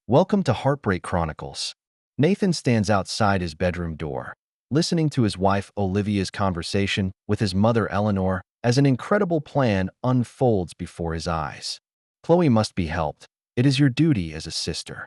Welcome to Heartbreak Chronicles. Nathan stands outside his bedroom door, listening to his wife Olivia's conversation with his mother Eleanor as an incredible plan unfolds before his eyes. Chloe must be helped. It is your duty as a sister.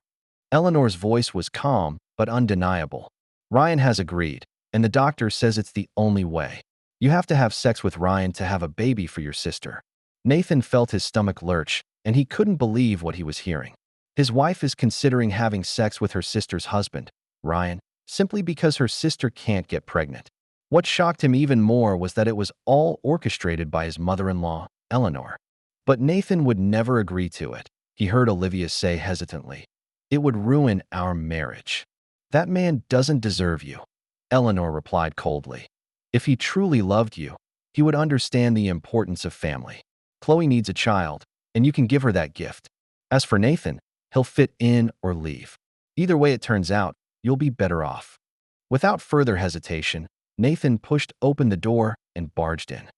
Eleanor's voice was calm but undeniable. Ryan has agreed, and the doctor says it's the only way. You have to have sex with Ryan to have a baby for your sister. Nathan felt his stomach lurch, and he couldn't believe what he was hearing. His wife is considering having sex with her sister's husband, Ryan, simply because her sister can't get pregnant. What shocked him even more was that it was all orchestrated by his mother-in-law, Eleanor. But Nathan would never agree to it, he heard Olivia say hesitantly. It would ruin our marriage. That man doesn't deserve you, Eleanor replied coldly. If he truly loved you, he would understand the importance of family. Chloe needs a child, and you can give her that gift. As for Nathan, he'll fit in or leave. Either way it turns out, you'll be better off. Without further hesitation, Nathan pushed open the door and barged in.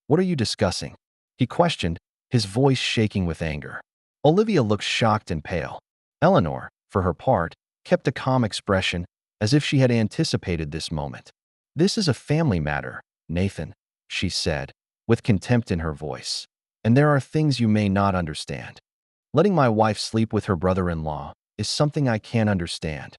What are you discussing? He questioned, his voice shaking with anger. Olivia looked shocked and pale. Eleanor, for her part, kept a calm expression, as if she had anticipated this moment. This is a family matter, Nathan, she said, with contempt in her voice. And there are things you may not understand. Letting my wife sleep with her brother-in-law is something I can't understand.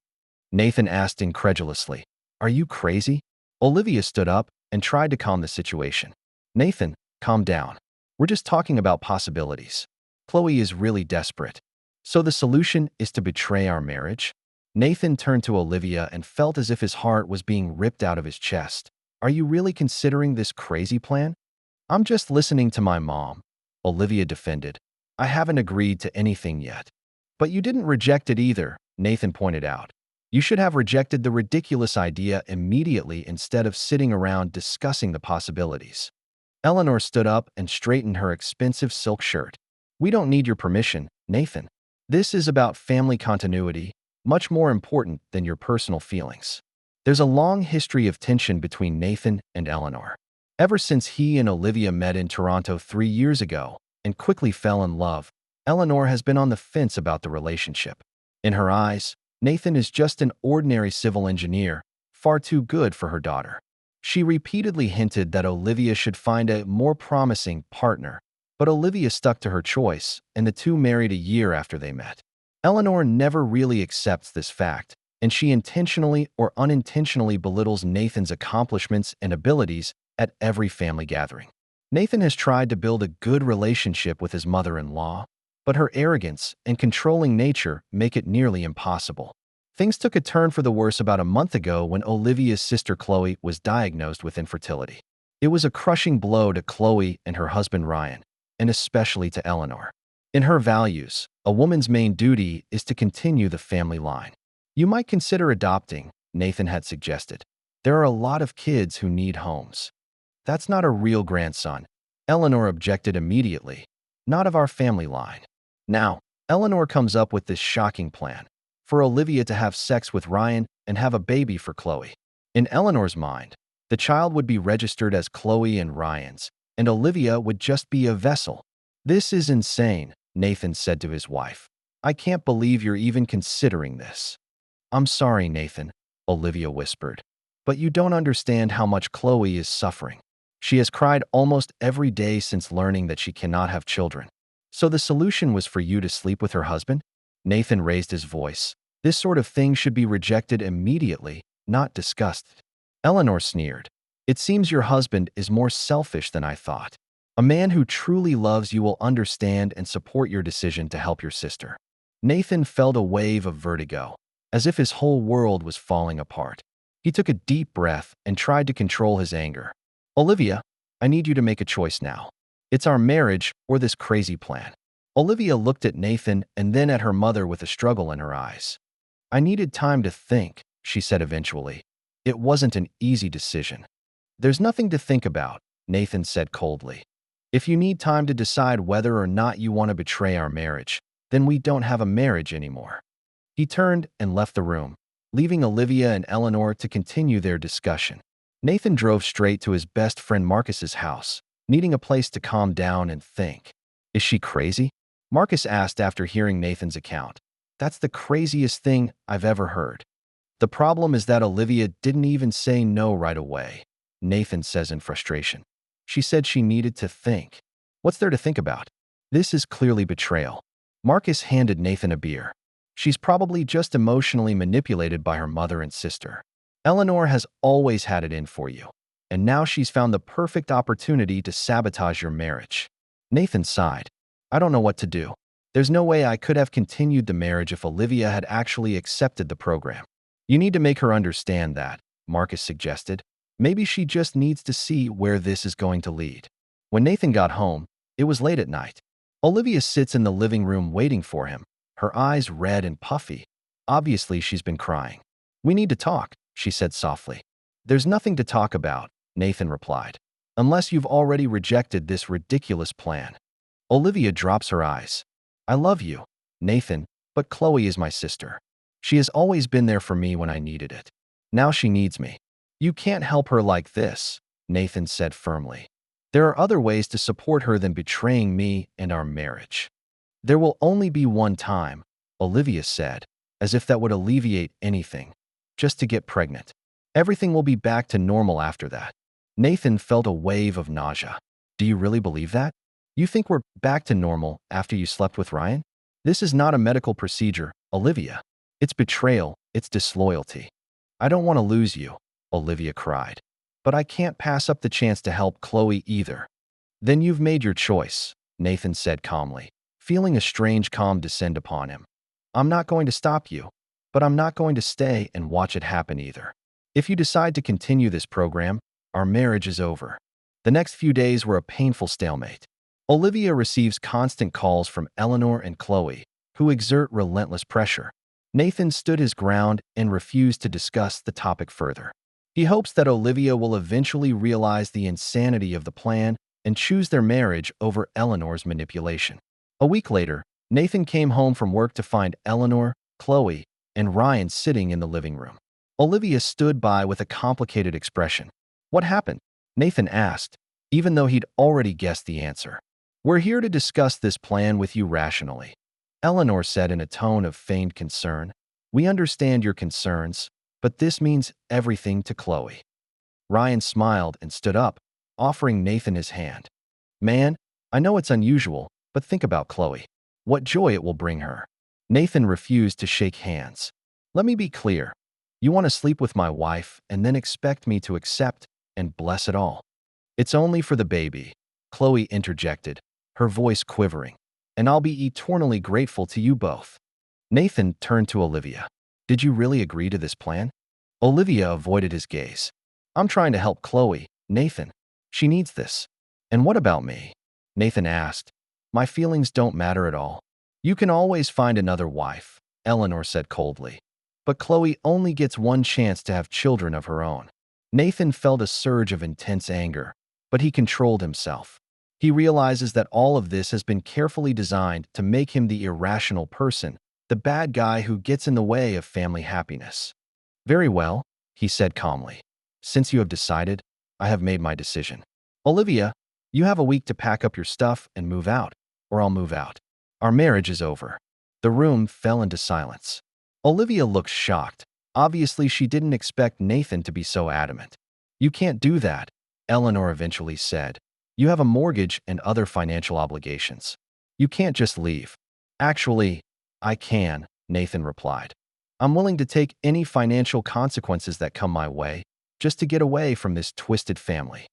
Nathan asked incredulously, Are you crazy? Olivia stood up and tried to calm the situation. Nathan, calm down. We're just talking about possibilities. Chloe is really desperate. So the solution is to betray our marriage? Nathan turned to Olivia and felt as if his heart was being ripped out of his chest. Are you really considering this crazy plan? I'm just listening to my mom, Olivia defended. I haven't agreed to anything yet. But you didn't reject it either, Nathan pointed out. You should have rejected the ridiculous idea immediately instead of sitting around discussing the possibilities. Eleanor stood up and straightened her expensive silk shirt. We don't need your permission, Nathan. This is about family continuity, much more important than your personal feelings. There's a long history of tension between Nathan and Eleanor. Ever since he and Olivia met in Toronto 3 years ago and quickly fell in love, Eleanor has been on the fence about the relationship. In her eyes, Nathan is just an ordinary civil engineer, far too good for her daughter. She repeatedly hinted that Olivia should find a more promising partner, but Olivia stuck to her choice, and the two married a year after they met. Eleanor never really accepts this fact, and she intentionally or unintentionally belittles Nathan's accomplishments and abilities at every family gathering. Nathan has tried to build a good relationship with his mother-in-law, but her arrogance and controlling nature make it nearly impossible. Things took a turn for the worse about a month ago when Olivia's sister Chloe was diagnosed with infertility. It was a crushing blow to Chloe and her husband Ryan, and especially to Eleanor. In her values, a woman's main duty is to continue the family line. You might consider adopting, Nathan had suggested. There are a lot of kids who need homes. That's not a real grandson, Eleanor objected immediately. Not of our family line. Now, Eleanor comes up with this shocking plan, for Olivia to have sex with Ryan and have a baby for Chloe. In Eleanor's mind, the child would be registered as Chloe and Ryan's, and Olivia would just be a vessel. This is insane, Nathan said to his wife. I can't believe you're even considering this. I'm sorry, Nathan, Olivia whispered. But you don't understand how much Chloe is suffering. She has cried almost every day since learning that she cannot have children. So the solution was for you to sleep with her husband? Nathan raised his voice. This sort of thing should be rejected immediately, not discussed. Eleanor sneered. It seems your husband is more selfish than I thought. A man who truly loves you will understand and support your decision to help your sister. Nathan felt a wave of vertigo, as if his whole world was falling apart. He took a deep breath and tried to control his anger. Olivia, I need you to make a choice now. It's our marriage or this crazy plan. Olivia looked at Nathan and then at her mother with a struggle in her eyes. I needed time to think, she said eventually. It wasn't an easy decision. There's nothing to think about, Nathan said coldly. If you need time to decide whether or not you want to betray our marriage, then we don't have a marriage anymore. He turned and left the room, leaving Olivia and Eleanor to continue their discussion. Nathan drove straight to his best friend Marcus's house, needing a place to calm down and think. Is she crazy? Marcus asked after hearing Nathan's account. That's the craziest thing I've ever heard. The problem is that Olivia didn't even say no right away, Nathan says in frustration. She said she needed to think. What's there to think about? This is clearly betrayal. Marcus handed Nathan a beer. She's probably just emotionally manipulated by her mother and sister. Eleanor has always had it in for you, and now she's found the perfect opportunity to sabotage your marriage. Nathan sighed. I don't know what to do. There's no way I could have continued the marriage if Olivia had actually accepted the program. You need to make her understand that, Marcus suggested. Maybe she just needs to see where this is going to lead. When Nathan got home, it was late at night. Olivia sits in the living room waiting for him, her eyes red and puffy. Obviously, she's been crying. We need to talk, she said softly. There's nothing to talk about, Nathan replied, unless you've already rejected this ridiculous plan. Olivia drops her eyes. I love you, Nathan, but Chloe is my sister. She has always been there for me when I needed it. Now she needs me. You can't help her like this, Nathan said firmly. There are other ways to support her than betraying me and our marriage. There will only be one time, Olivia said, as if that would alleviate anything. Just to get pregnant. Everything will be back to normal after that. Nathan felt a wave of nausea. Do you really believe that? You think we're back to normal after you slept with Ryan? This is not a medical procedure, Olivia. It's betrayal, it's disloyalty. I don't want to lose you, Olivia cried. But I can't pass up the chance to help Chloe either. Then you've made your choice, Nathan said calmly, feeling a strange calm descend upon him. I'm not going to stop you, but I'm not going to stay and watch it happen either. If you decide to continue this program, our marriage is over. The next few days were a painful stalemate. Olivia receives constant calls from Eleanor and Chloe, who exert relentless pressure. Nathan stood his ground and refused to discuss the topic further. He hopes that Olivia will eventually realize the insanity of the plan and choose their marriage over Eleanor's manipulation. A week later, Nathan came home from work to find Eleanor, Chloe, and Ryan sitting in the living room. Olivia stood by with a complicated expression. What happened? Nathan asked, even though he'd already guessed the answer. We're here to discuss this plan with you rationally, Eleanor said in a tone of feigned concern. We understand your concerns, but this means everything to Chloe. Ryan smiled and stood up, offering Nathan his hand. Man, I know it's unusual, but think about Chloe. What joy it will bring her. Nathan refused to shake hands. Let me be clear. You want to sleep with my wife and then expect me to accept and bless it all. It's only for the baby, Chloe interjected, her voice quivering. And I'll be eternally grateful to you both. Nathan turned to Olivia. Did you really agree to this plan? Olivia avoided his gaze. I'm trying to help Chloe, Nathan. She needs this. And what about me? Nathan asked. My feelings don't matter at all. You can always find another wife, Eleanor said coldly. But Chloe only gets one chance to have children of her own. Nathan felt a surge of intense anger, but he controlled himself. He realizes that all of this has been carefully designed to make him the irrational person, the bad guy who gets in the way of family happiness. Very well, he said calmly. Since you have decided, I have made my decision. Olivia, you have a week to pack up your stuff and move out, or I'll move out. Our marriage is over. The room fell into silence. Olivia looked shocked. Obviously, she didn't expect Nathan to be so adamant. You can't do that, Eleanor eventually said. You have a mortgage and other financial obligations. You can't just leave. Actually, I can, Nathan replied. I'm willing to take any financial consequences that come my way, just to get away from this twisted family.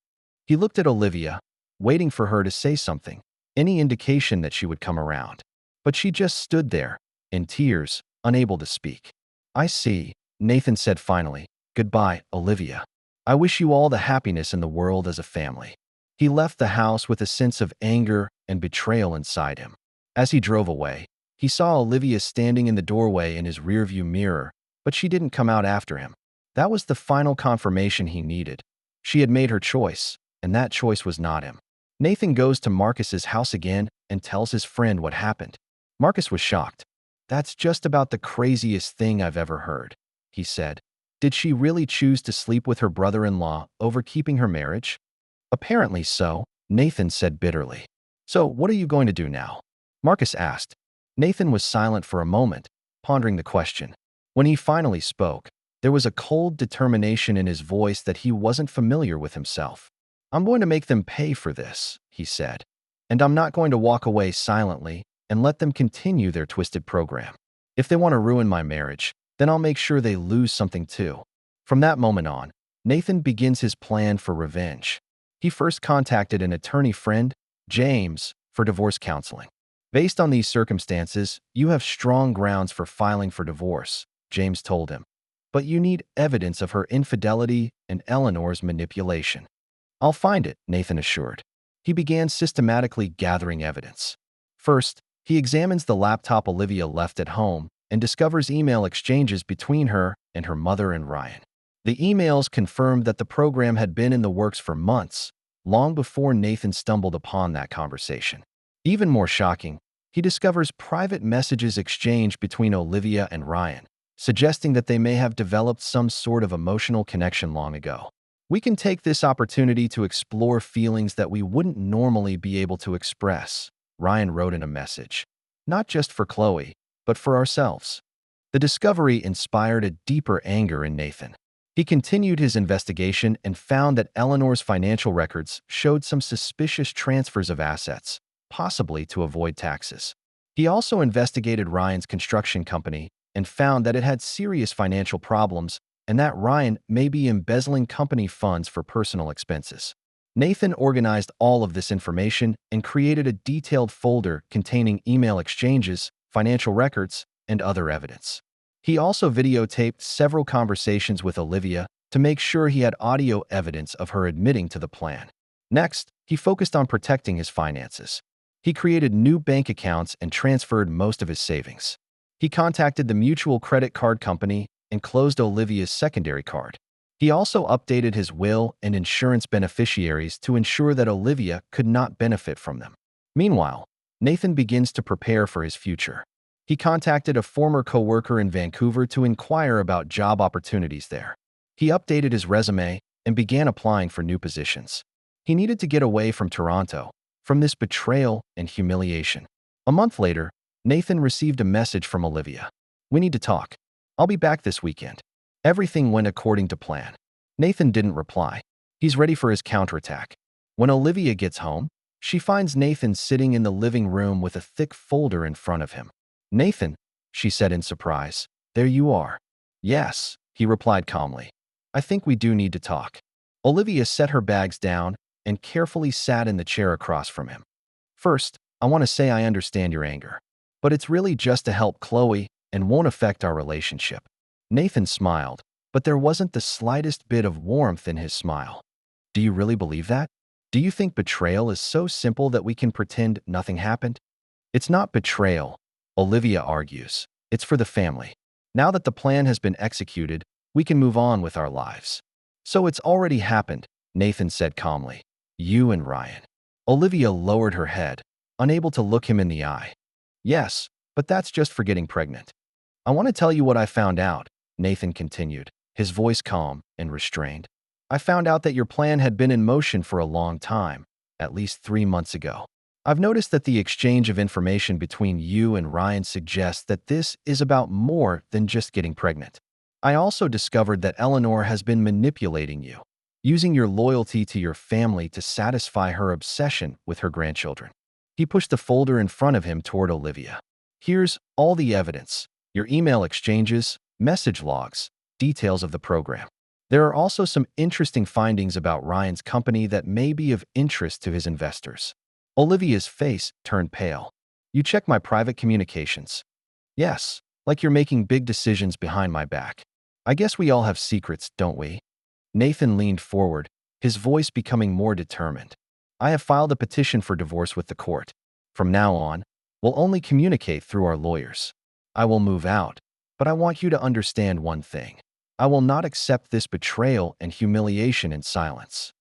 He looked at Olivia, waiting for her to say something, any indication that she would come around. But she just stood there, in tears, unable to speak. I see, Nathan said finally. Goodbye, Olivia. I wish you all the happiness in the world as a family. He left the house with a sense of anger and betrayal inside him. As he drove away, he saw Olivia standing in the doorway in his rearview mirror, but she didn't come out after him. That was the final confirmation he needed. She had made her choice, and that choice was not him. Nathan goes to Marcus's house again and tells his friend what happened. Marcus was shocked. That's just about the craziest thing I've ever heard, he said. Did she really choose to sleep with her brother-in-law over keeping her marriage? Apparently so, Nathan said bitterly. So what are you going to do now? Marcus asked. Nathan was silent for a moment, pondering the question. When he finally spoke, there was a cold determination in his voice that he wasn't familiar with himself. "I'm going to make them pay for this," he said. "And I'm not going to walk away silently and let them continue their twisted program. If they want to ruin my marriage, then I'll make sure they lose something too." From that moment on, Nathan begins his plan for revenge. He first contacted an attorney friend, James, for divorce counseling. "Based on these circumstances, you have strong grounds for filing for divorce," James told him. "But you need evidence of her infidelity and Eleanor's manipulation." "I'll find it," Nathan assured. He began systematically gathering evidence. First, he examines the laptop Olivia left at home and discovers email exchanges between her and her mother and Ryan. The emails confirmed that the program had been in the works for months, long before Nathan stumbled upon that conversation. Even more shocking, he discovers private messages exchanged between Olivia and Ryan, suggesting that they may have developed some sort of emotional connection long ago. "We can take this opportunity to explore feelings that we wouldn't normally be able to express," Ryan wrote in a message. "Not just for Chloe, but for ourselves." The discovery inspired a deeper anger in Nathan. He continued his investigation and found that Eleanor's financial records showed some suspicious transfers of assets, possibly to avoid taxes. He also investigated Ryan's construction company and found that it had serious financial problems and that Ryan may be embezzling company funds for personal expenses. Nathan organized all of this information and created a detailed folder containing email exchanges, financial records, and other evidence. He also videotaped several conversations with Olivia to make sure he had audio evidence of her admitting to the plan. Next, he focused on protecting his finances. He created new bank accounts and transferred most of his savings. He contacted the mutual credit card company and closed Olivia's secondary card. He also updated his will and insurance beneficiaries to ensure that Olivia could not benefit from them. Meanwhile, Nathan begins to prepare for his future. He contacted a former coworker in Vancouver to inquire about job opportunities there. He updated his resume and began applying for new positions. He needed to get away from Toronto, from this betrayal and humiliation. A month later, Nathan received a message from Olivia. "We need to talk. I'll be back this weekend." Everything went according to plan. Nathan didn't reply. He's ready for his counterattack. When Olivia gets home, she finds Nathan sitting in the living room with a thick folder in front of him. "Nathan," she said in surprise, "there you are." "Yes," he replied calmly. "I think we do need to talk." Olivia set her bags down and carefully sat in the chair across from him. "First, I want to say I understand your anger, but it's really just to help Chloe and won't affect our relationship." Nathan smiled, but there wasn't the slightest bit of warmth in his smile. "Do you really believe that? Do you think betrayal is so simple that we can pretend nothing happened?" "It's not betrayal," Olivia argues. "It's for the family. Now that the plan has been executed, we can move on with our lives." "So it's already happened," Nathan said calmly. "You and Ryan." Olivia lowered her head, unable to look him in the eye. "Yes, but that's just for getting pregnant." "I want to tell you what I found out," Nathan continued, his voice calm and restrained. "I found out that your plan had been in motion for a long time, at least 3 months ago. I've noticed that the exchange of information between you and Ryan suggests that this is about more than just getting pregnant. I also discovered that Eleanor has been manipulating you, using your loyalty to your family to satisfy her obsession with her grandchildren." He pushed the folder in front of him toward Olivia. "Here's all the evidence, your email exchanges, message logs, details of the program. There are also some interesting findings about Ryan's company that may be of interest to his investors." Olivia's face turned pale. "You check my private communications?" "Yes, like you're making big decisions behind my back. I guess we all have secrets, don't we?" Nathan leaned forward, his voice becoming more determined. "I have filed a petition for divorce with the court. From now on, we'll only communicate through our lawyers. I will move out, but I want you to understand one thing. I will not accept this betrayal and humiliation in silence."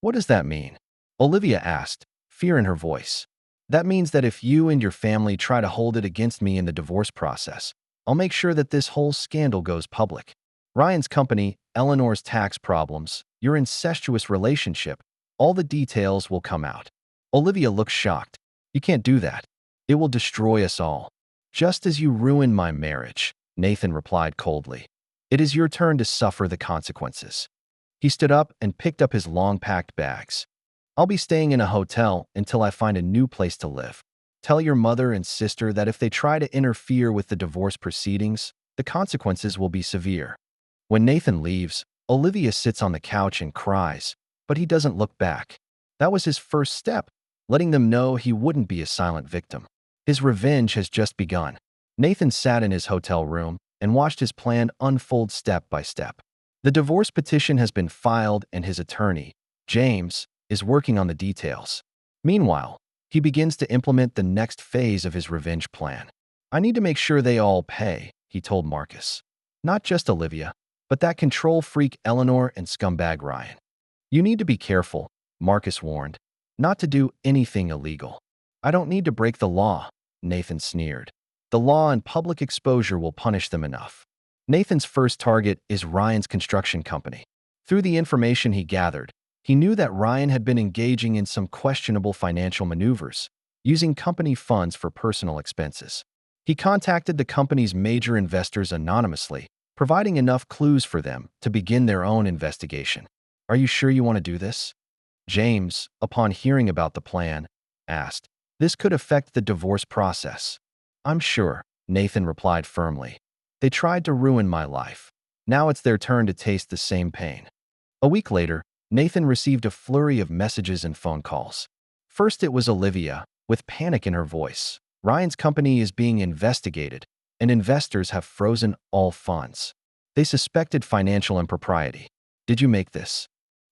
"What does that mean?" Olivia asked, fear in her voice. "That means that if you and your family try to hold it against me in the divorce process, I'll make sure that this whole scandal goes public. Ryan's company, Eleanor's tax problems, your incestuous relationship, all the details will come out." Olivia looked shocked. "You can't do that. It will destroy us all." Just as you ruined my marriage, Nathan replied coldly. It is your turn to suffer the consequences. He stood up and picked up his long-packed bags. I'll be staying in a hotel until I find a new place to live. Tell your mother and sister that if they try to interfere with the divorce proceedings, the consequences will be severe. When Nathan leaves, Olivia sits on the couch and cries, but he doesn't look back. That was his first step, letting them know he wouldn't be a silent victim. His revenge has just begun. Nathan sat in his hotel room and watched his plan unfold step by step. The divorce petition has been filed and his attorney, James, is working on the details. Meanwhile, he begins to implement the next phase of his revenge plan. I need to make sure they all pay, he told Marcus. Not just Olivia, but that control freak Eleanor and scumbag Ryan. You need to be careful, Marcus warned, not to do anything illegal. I don't need to break the law, Nathan sneered. The law and public exposure will punish them enough. Nathan's first target is Ryan's construction company. Through the information he gathered, he knew that Ryan had been engaging in some questionable financial maneuvers, using company funds for personal expenses. He contacted the company's major investors anonymously, providing enough clues for them to begin their own investigation. Are you sure you want to do this? James, upon hearing about the plan, asked. This could affect the divorce process. I'm sure, Nathan replied firmly. They tried to ruin my life. Now it's their turn to taste the same pain. A week later, Nathan received a flurry of messages and phone calls. First it was Olivia, with panic in her voice. Ryan's company is being investigated, and investors have frozen all funds. They suspected financial impropriety. Did you make this?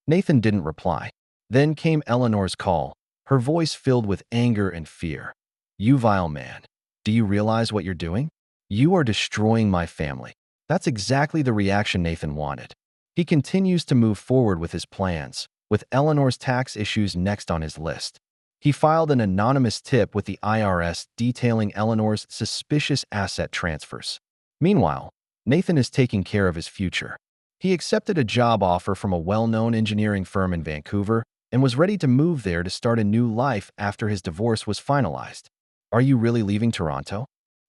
Nathan didn't reply. Then came Eleanor's call, her voice filled with anger and fear. You vile man. Do you realize what you're doing? You are destroying my family. That's exactly the reaction Nathan wanted. He continues to move forward with his plans, with Eleanor's tax issues next on his list. He filed an anonymous tip with the IRS detailing Eleanor's suspicious asset transfers. Meanwhile, Nathan is taking care of his future. He accepted a job offer from a well-known engineering firm in Vancouver and was ready to move there to start a new life after his divorce was finalized. Are you really leaving Toronto?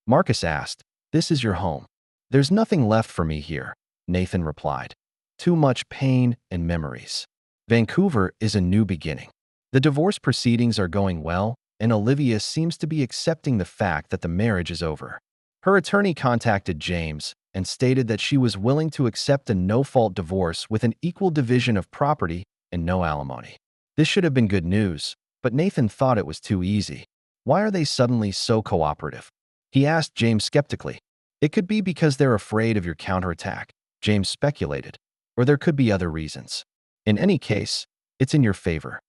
Marcus asked. This is your home. There's nothing left for me here, Nathan replied. Too much pain and memories. Vancouver is a new beginning. The divorce proceedings are going well, and Olivia seems to be accepting the fact that the marriage is over. Her attorney contacted James and stated that she was willing to accept a no-fault divorce with an equal division of property and no alimony. This should have been good news, but Nathan thought it was too easy. Why are they suddenly so cooperative? He asked James skeptically. It could be because they're afraid of your counterattack, James speculated, or there could be other reasons. In any case, it's in your favor.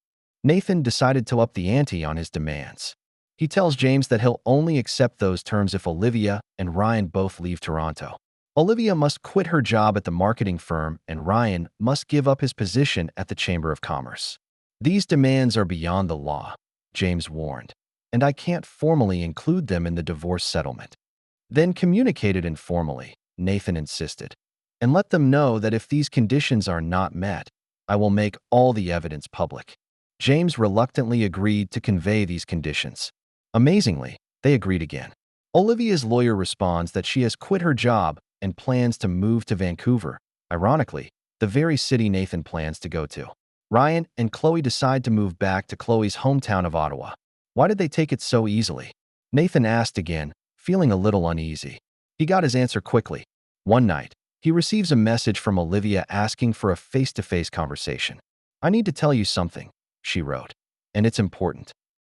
Nathan decided to up the ante on his demands. He tells James that he'll only accept those terms if Olivia and Ryan both leave Toronto. Olivia must quit her job at the marketing firm and Ryan must give up his position at the Chamber of Commerce. These demands are beyond the law, James warned, and I can't formally include them in the divorce settlement. Then communicate it informally, Nathan insisted, and let them know that if these conditions are not met, I will make all the evidence public. James reluctantly agreed to convey these conditions. Amazingly, they agreed again. Olivia's lawyer responds that she has quit her job and plans to move to Vancouver, ironically, the very city Nathan plans to go to. Ryan and Chloe decide to move back to Chloe's hometown of Ottawa. Why did they take it so easily? Nathan asked again, feeling a little uneasy. He got his answer quickly. One night, he receives a message from Olivia asking for a face-to-face conversation. I need to tell you something, she wrote, and it's important.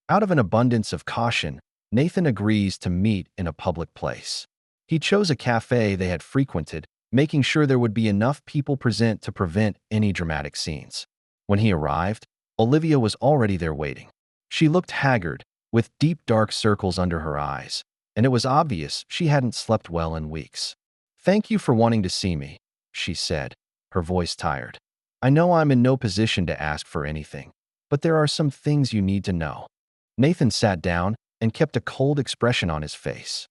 Out of an abundance of caution, Nathan agrees to meet in a public place. He chose a cafe they had frequented, making sure there would be enough people present to prevent any dramatic scenes. When he arrived, Olivia was already there waiting. She looked haggard, with deep dark circles under her eyes, and it was obvious she hadn't slept well in weeks. Thank you for wanting to see me, she said, her voice tired. I know I'm in no position to ask for anything, but there are some things you need to know. Nathan sat down and kept a cold expression on his face.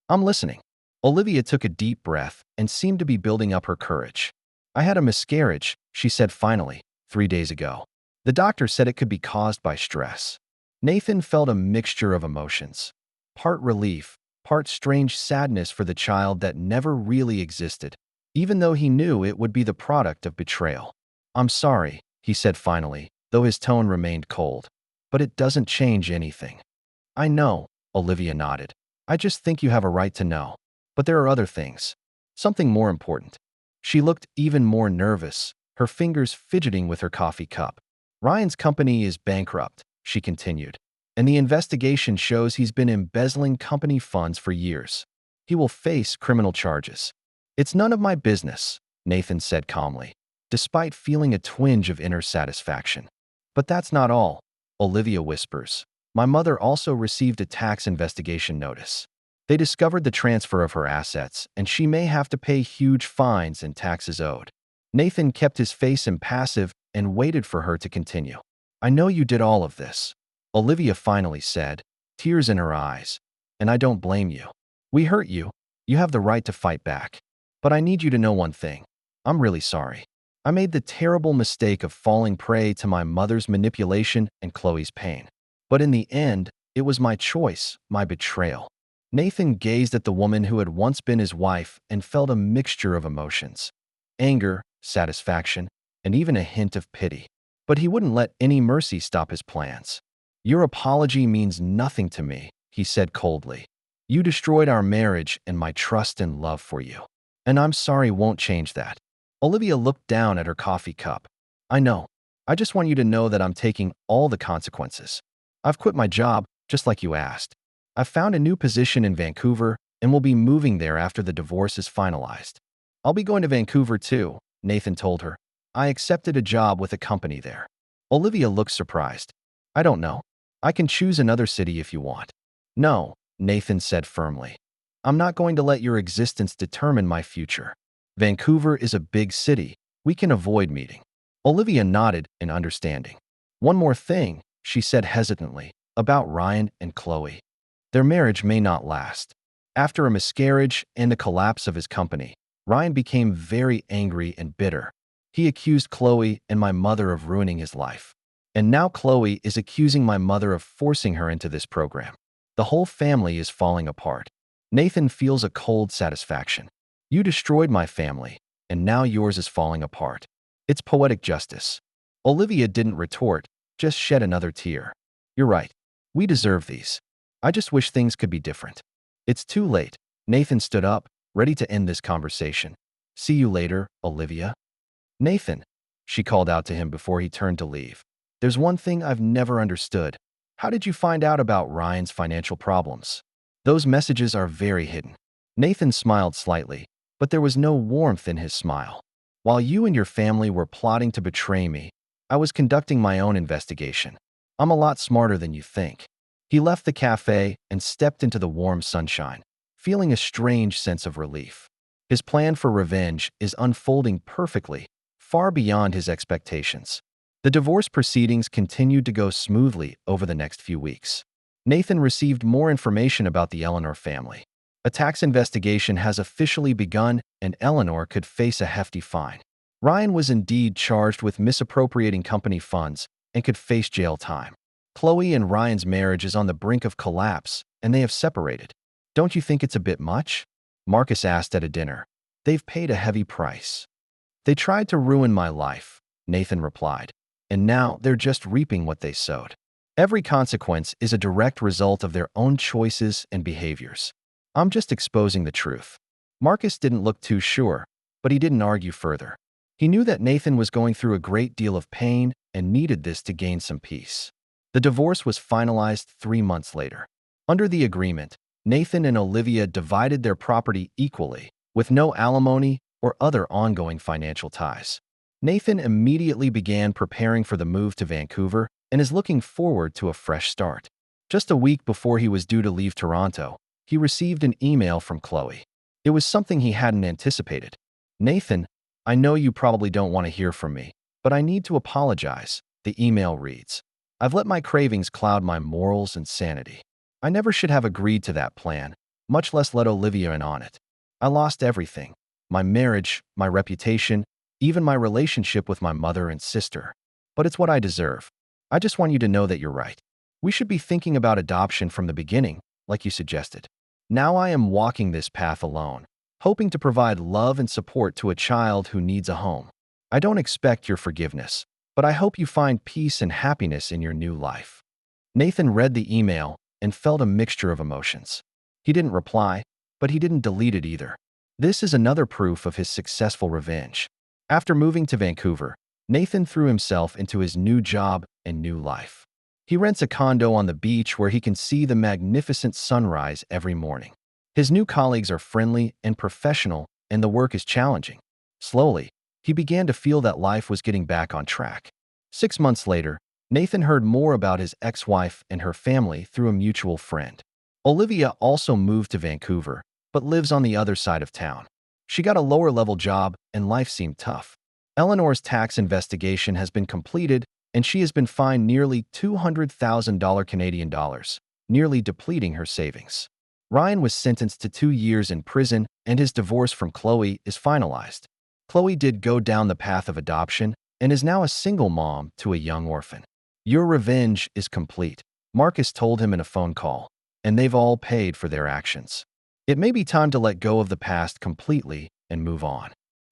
I'm listening. Olivia took a deep breath and seemed to be building up her courage. I had a miscarriage, she said finally, 3 days ago. The doctor said it could be caused by stress. Nathan felt a mixture of emotions. Part relief, part strange sadness for the child that never really existed, even though he knew it would be the product of betrayal. "I'm sorry," he said finally, though his tone remained cold. "But it doesn't change anything." "I know," Olivia nodded. "I just think you have a right to know. But there are other things. Something more important." She looked even more nervous, her fingers fidgeting with her coffee cup. "Ryan's company is bankrupt," she continued, "and the investigation shows he's been embezzling company funds for years. He will face criminal charges." "It's none of my business," Nathan said calmly, despite feeling a twinge of inner satisfaction. "But that's not all," Olivia whispers. "My mother also received a tax investigation notice. They discovered the transfer of her assets, and she may have to pay huge fines and taxes owed." Nathan kept his face impassive and waited for her to continue. "I know you did all of this," Olivia finally said, tears in her eyes, "and I don't blame you. We hurt you. You have the right to fight back. But I need you to know one thing. I'm really sorry. I made the terrible mistake of falling prey to my mother's manipulation and Chloe's pain. But in the end, it was my choice, my betrayal." Nathan gazed at the woman who had once been his wife and felt a mixture of emotions: anger, satisfaction, and even a hint of pity. But he wouldn't let any mercy stop his plans. "Your apology means nothing to me," he said coldly. "You destroyed our marriage and my trust and love for you. And I'm sorry won't change that." Olivia looked down at her coffee cup. "I know. I just want you to know that I'm taking all the consequences. I've quit my job, just like you asked. I've found a new position in Vancouver and will be moving there after the divorce is finalized." "I'll be going to Vancouver too," Nathan told her. "I accepted a job with a company there." Olivia looked surprised. "I don't know. I can choose another city if you want." "No," Nathan said firmly. "I'm not going to let your existence determine my future. Vancouver is a big city. We can avoid meeting." Olivia nodded in understanding. "One more thing," she said hesitantly, "about Ryan and Chloe. Their marriage may not last." After a miscarriage and the collapse of his company, Ryan became very angry and bitter. He accused Chloe and my mother of ruining his life. And now Chloe is accusing my mother of forcing her into this program. The whole family is falling apart. Nathan feels a cold satisfaction. "You destroyed my family, and now yours is falling apart. It's poetic justice." Olivia didn't retort, just shed another tear. "You're right. We deserve these. I just wish things could be different." "It's too late." Nathan stood up, ready to end this conversation. "See you later, Olivia." "Nathan," she called out to him before he turned to leave. "There's one thing I've never understood. How did you find out about Ryan's financial problems? Those messages are very hidden." Nathan smiled slightly, but there was no warmth in his smile. "While you and your family were plotting to betray me, I was conducting my own investigation. I'm a lot smarter than you think." He left the cafe and stepped into the warm sunshine, feeling a strange sense of relief. His plan for revenge is unfolding perfectly, far beyond his expectations. The divorce proceedings continued to go smoothly over the next few weeks. Nathan received more information about the Eleanor family. A tax investigation has officially begun, and Eleanor could face a hefty fine. Ryan was indeed charged with misappropriating company funds and could face jail time. Chloe and Ryan's marriage is on the brink of collapse, and they have separated. "Don't you think it's a bit much?" Marcus asked at a dinner. "They've paid a heavy price." "They tried to ruin my life," Nathan replied, "and now they're just reaping what they sowed. Every consequence is a direct result of their own choices and behaviors. I'm just exposing the truth." Marcus didn't look too sure, but he didn't argue further. He knew that Nathan was going through a great deal of pain and needed this to gain some peace. The divorce was finalized 3 months later. Under the agreement, Nathan and Olivia divided their property equally, with no alimony or other ongoing financial ties. Nathan immediately began preparing for the move to Vancouver and is looking forward to a fresh start. Just a week before he was due to leave Toronto, he received an email from Chloe. It was something he hadn't anticipated. "Nathan, I know you probably don't want to hear from me, but I need to apologize," the email reads. "I've let my cravings cloud my morals and sanity. I never should have agreed to that plan, much less let Olivia in on it. I lost everything: my marriage, my reputation, even my relationship with my mother and sister. But it's what I deserve. I just want you to know that you're right. We should be thinking about adoption from the beginning, like you suggested." Now I am walking this path alone, hoping to provide love and support to a child who needs a home. I don't expect your forgiveness, but I hope you find peace and happiness in your new life." Nathan read the email and felt a mixture of emotions. He didn't reply, but he didn't delete it either. This is another proof of his successful revenge. After moving to Vancouver, Nathan threw himself into his new job and new life. He rents a condo on the beach where he can see the magnificent sunrise every morning. His new colleagues are friendly and professional, and the work is challenging. Slowly, he began to feel that life was getting back on track. 6 months later, Nathan heard more about his ex-wife and her family through a mutual friend. Olivia also moved to Vancouver, but lives on the other side of town. She got a lower-level job, and life seemed tough. Eleanor's tax investigation has been completed, and she has been fined nearly $200,000 Canadian dollars, nearly depleting her savings. Ryan was sentenced to 2 years in prison, and his divorce from Chloe is finalized. Chloe did go down the path of adoption and is now a single mom to a young orphan. "Your revenge is complete," Marcus told him in a phone call, "and they've all paid for their actions. It may be time to let go of the past completely and move on."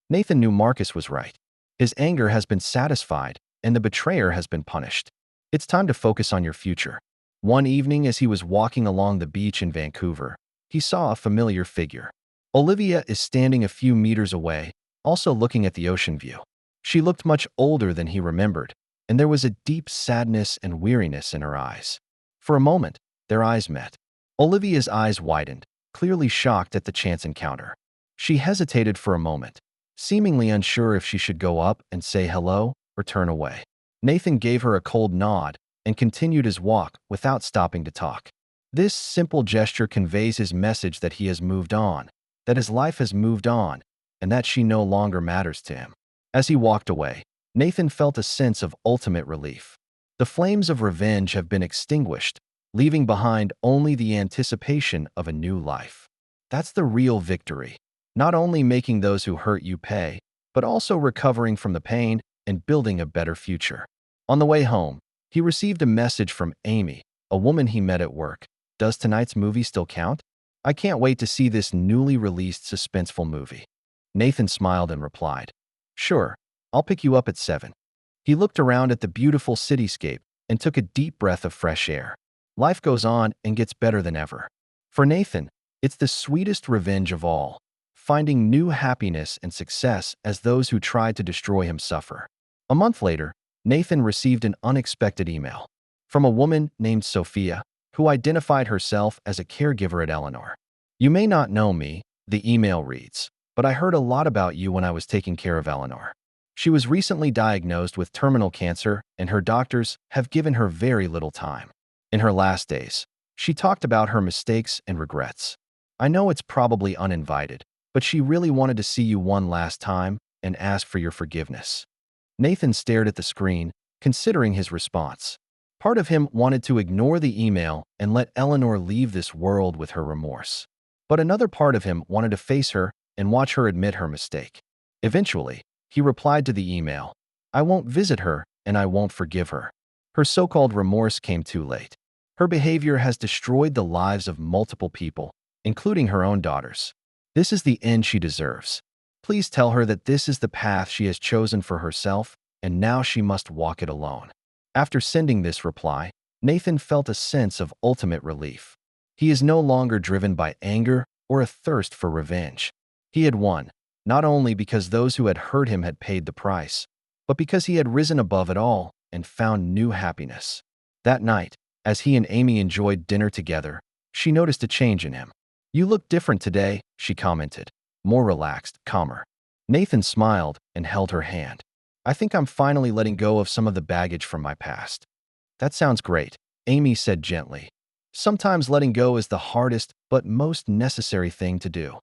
Nathan knew Marcus was right. His anger has been satisfied, and the betrayer has been punished. It's time to focus on your future. One evening, as he was walking along the beach in Vancouver, he saw a familiar figure. Olivia is standing a few meters away, also looking at the ocean view. She looked much older than he remembered, and there was a deep sadness and weariness in her eyes. For a moment, their eyes met. Olivia's eyes widened, clearly shocked at the chance encounter. She hesitated for a moment, seemingly unsure if she should go up and say hello or turn away. Nathan gave her a cold nod and continued his walk without stopping to talk. This simple gesture conveys his message that he has moved on, that his life has moved on, and that she no longer matters to him. As he walked away, Nathan felt a sense of ultimate relief. The flames of revenge have been extinguished, leaving behind only the anticipation of a new life. That's the real victory, not only making those who hurt you pay, but also recovering from the pain and building a better future. On the way home, he received a message from Amy, a woman he met at work. "Does tonight's movie still count? I can't wait to see this newly released suspenseful movie." Nathan smiled and replied, "Sure, I'll pick you up at 7. He looked around at the beautiful cityscape and took a deep breath of fresh air. Life goes on and gets better than ever. For Nathan, it's the sweetest revenge of all, finding new happiness and success as those who tried to destroy him suffer. A month later, Nathan received an unexpected email from a woman named Sophia, who identified herself as a caregiver at Eleanor. "You may not know me," the email reads, "but I heard a lot about you when I was taking care of Eleanor. She was recently diagnosed with terminal cancer, and her doctors have given her very little time. In her last days, she talked about her mistakes and regrets. I know it's probably uninvited, but she really wanted to see you one last time and ask for your forgiveness." Nathan stared at the screen, considering his response. Part of him wanted to ignore the email and let Eleanor leave this world with her remorse. But another part of him wanted to face her and watch her admit her mistake. Eventually, he replied to the email, "I won't visit her and I won't forgive her. Her so-called remorse came too late. Her behavior has destroyed the lives of multiple people, including her own daughters. This is the end she deserves. Please tell her that this is the path she has chosen for herself, and now she must walk it alone." After sending this reply, Nathan felt a sense of ultimate relief. He is no longer driven by anger or a thirst for revenge. He had won, not only because those who had hurt him had paid the price, but because he had risen above it all and found new happiness. That night, as he and Amy enjoyed dinner together, she noticed a change in him. "You look different today," she commented, more relaxed, calmer. Nathan smiled and held her hand. "I think I'm finally letting go of some of the baggage from my past." "That sounds great," Amy said gently. "Sometimes letting go is the hardest but most necessary thing to do."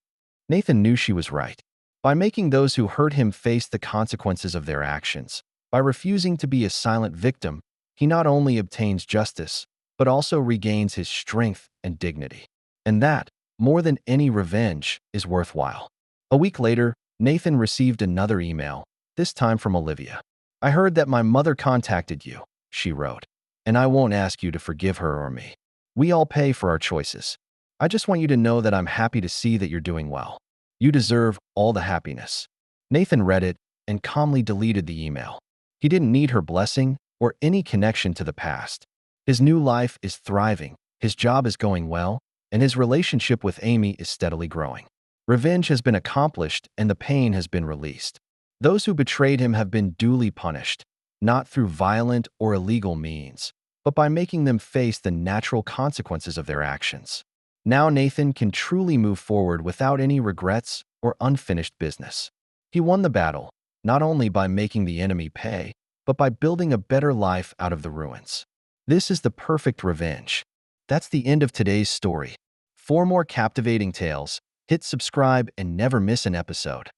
Nathan knew she was right. By making those who hurt him face the consequences of their actions, by refusing to be a silent victim, he not only obtains justice, but also regains his strength and dignity. And that, more than any revenge, is worthwhile. A week later, Nathan received another email, this time from Olivia. "I heard that my mother contacted you," she wrote, "and I won't ask you to forgive her or me. We all pay for our choices. I just want you to know that I'm happy to see that you're doing well. You deserve all the happiness." Nathan read it and calmly deleted the email. He didn't need her blessing or any connection to the past. His new life is thriving, his job is going well, and his relationship with Amy is steadily growing. Revenge has been accomplished and the pain has been released. Those who betrayed him have been duly punished, not through violent or illegal means, but by making them face the natural consequences of their actions. Now Nathan can truly move forward without any regrets or unfinished business. He won the battle, not only by making the enemy pay, but by building a better life out of the ruins. This is the perfect revenge. That's the end of today's story. For more captivating tales, hit subscribe and never miss an episode.